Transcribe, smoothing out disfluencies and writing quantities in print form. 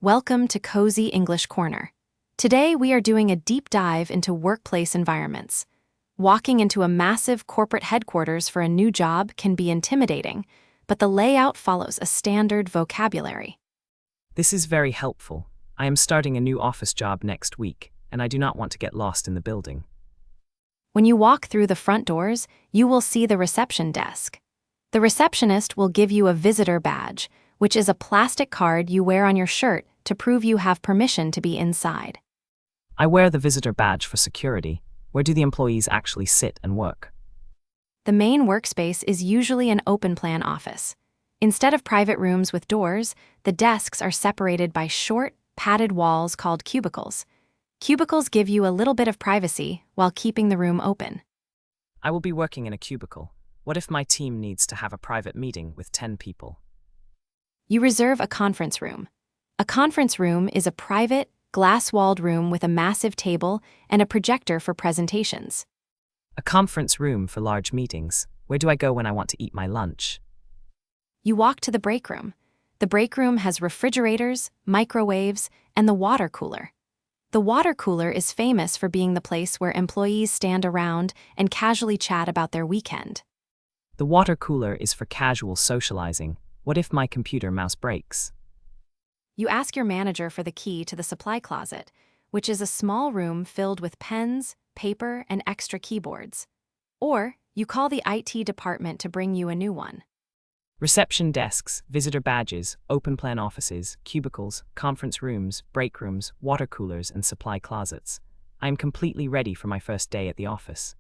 Welcome to Cozy English Corner. Today we are doing a deep dive into workplace environments. Walking into a massive corporate headquarters for a new job can be intimidating, but the layout follows a standard vocabulary. This is very helpful. I am starting a new office job next week, and I do not want to get lost in the building. When you walk through the front doors, you will see the reception desk. The receptionist will give you a visitor badge, which is a plastic card you wear on your shirt to prove you have permission to be inside. I wear the visitor badge for security. Where do the employees actually sit and work? The main workspace is usually an open-plan office. Instead of private rooms with doors, the desks are separated by short, padded walls called cubicles. Cubicles give you a little bit of privacy while keeping the room open. I will be working in a cubicle. What if my team needs to have a private meeting with 10 people? You reserve a conference room. A conference room is a private, glass-walled room with a massive table and a projector for presentations. A conference room for large meetings. Where do I go when I want to eat my lunch? You walk to the break room. The break room has refrigerators, microwaves, and the water cooler. The water cooler is famous for being the place where employees stand around and casually chat about their weekend. The water cooler is for casual socializing. What if my computer mouse breaks? You ask your manager for the key to the supply closet, which is a small room filled with pens, paper, and extra keyboards. Or you call the IT department to bring you a new one. Reception desks, visitor badges, open-plan offices, cubicles, conference rooms, break rooms, water coolers, and supply closets. I am completely ready for my first day at the office.